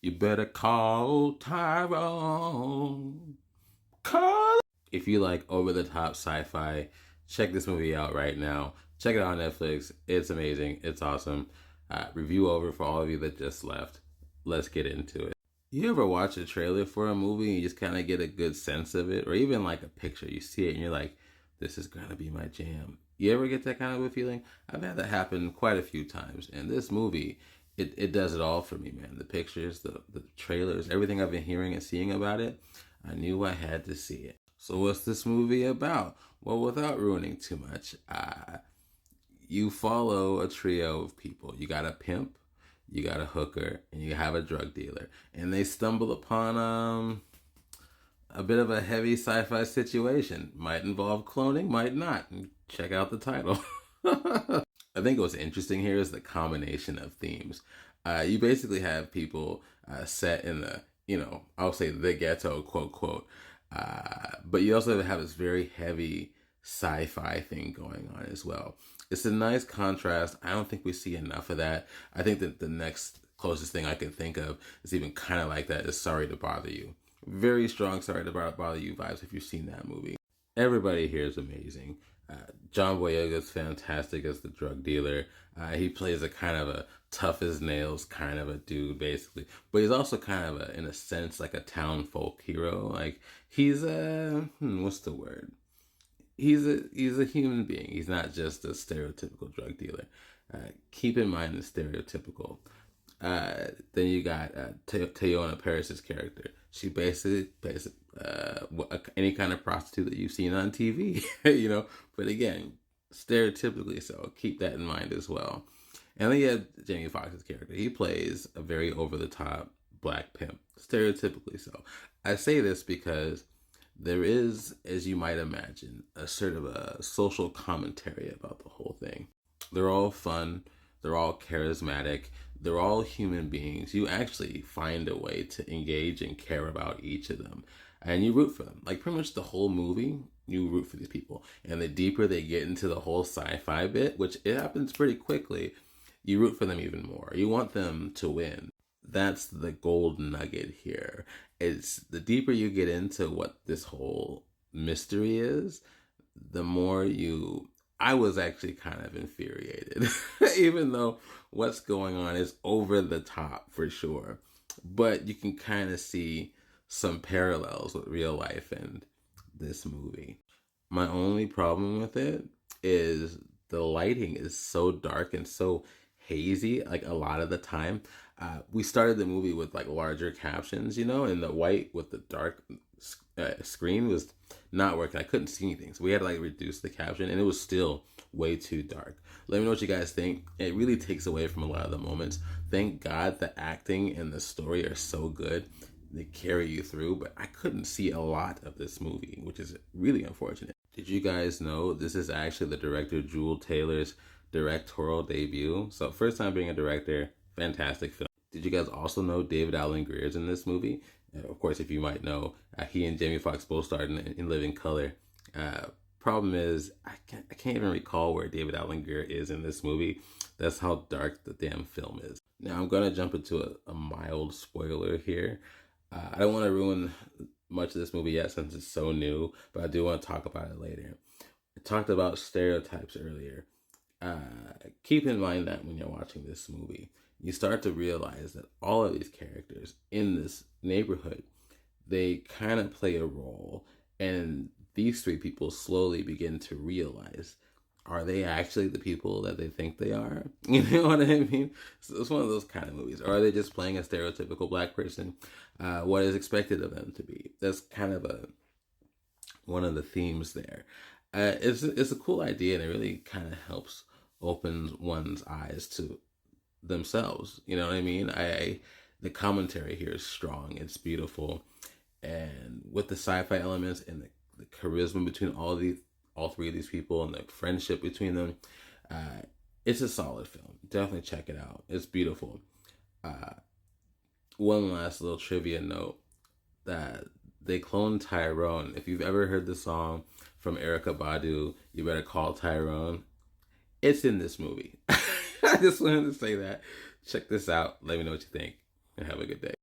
You better call Tyrone. Call. If you like over-the-top sci-fi, check this movie out right now. Check it out on Netflix. It's amazing. It's awesome. Review over for all of you that just left. Let's get into it. You ever watch a trailer for a movie and you just kind of get a good sense of it? Or even like a picture, you see it and you're like, this is going to be my jam. You ever get that kind of a feeling? I've had that happen quite a few times. And this movie, it does it all for me, man. The pictures, the trailers, everything I've been hearing and seeing about it, I knew I had to see it. So what's this movie about? Well, without ruining too much, you follow a trio of people. You got a pimp, you got a hooker, and you have a drug dealer. And they stumble upon a bit of a heavy sci-fi situation. Might involve cloning, might not. Check out the title. I think what's interesting here is the combination of themes. You basically have people set in the, I'll say the ghetto, quote, quote. But you also have this very heavy sci-fi thing going on as well. It's a nice contrast. I don't think we see enough of that. I think that the next closest thing I can think of is even kind of like that is Sorry to Bother You. Very strong Sorry to Bother You vibes if you've seen that movie. Everybody here is amazing. John Boyega's fantastic as the drug dealer. He plays a kind of a tough as nails kind of a dude, basically. But he's also kind of in a sense, like a town folk hero. Like he's what's the word? He's a human being. He's not just a stereotypical drug dealer. Keep in mind the stereotypical. Then you got Tyrone Paris's character. She basically any kind of prostitute that you've seen on TV, But again, stereotypically so. Keep that in mind as well. And then you have Jamie Foxx's character. He plays a very over-the-top black pimp, stereotypically so. I say this because there is, as you might imagine, a sort of a social commentary about the whole thing. They're all fun. They're all charismatic. They're all human beings. You actually find a way to engage and care about each of them. And you root for them. Like pretty much the whole movie, you root for these people. And the deeper they get into the whole sci-fi bit, which it happens pretty quickly, you root for them even more. You want them to win. That's the gold nugget here. It's the deeper you get into what this whole mystery is, the more I was actually kind of infuriated, even though what's going on is over the top for sure. But you can kind of see some parallels with real life and this movie. My only problem with it is the lighting is so dark and so hazy, like a lot of the time. We started the movie with like larger captions, and the white with the dark screen was not working. I couldn't see anything, so we had to like reduce the caption, and it was still way too dark. Let me know what you guys think. It really takes away from a lot of the moments. Thank God the acting and the story are so good. They carry you through, but I couldn't see a lot of this movie, which is really unfortunate. Did you guys know this is actually the director Jewel Taylor's directorial debut? So first time being a director, fantastic film. Did you guys also know David Alan Grier is in this movie? Of course, if you might know, he and Jamie Foxx both starred in Living Color. Problem is, I can't even recall where David Alan Grier is in this movie. That's how dark the damn film is. Now, I'm going to jump into a mild spoiler here. I don't want to ruin much of this movie yet since it's so new, but I do want to talk about it later. I talked about stereotypes earlier. Keep in mind that when you're watching this movie, you start to realize that all of these characters in this neighborhood, they kind of play a role, and these three people slowly begin to realize, are they actually the people that they think they are? You know what I mean? So it's one of those kind of movies. Or are they just playing a stereotypical black person? What is expected of them to be? That's kind of one of the themes there. It's a cool idea, and it really kind of helps open one's eyes to themselves. You know what I mean? The commentary here is strong. It's beautiful, and with the sci-fi elements and the charisma between all three of these people and the friendship between them, it's a solid film. Definitely check it out. It's beautiful. One last little trivia note, that they cloned Tyrone. If you've ever heard the song from Erykah Badu, You Better Call Tyrone, it's in this movie. I just wanted to say that. Check this out. Let me know what you think, and have a good day.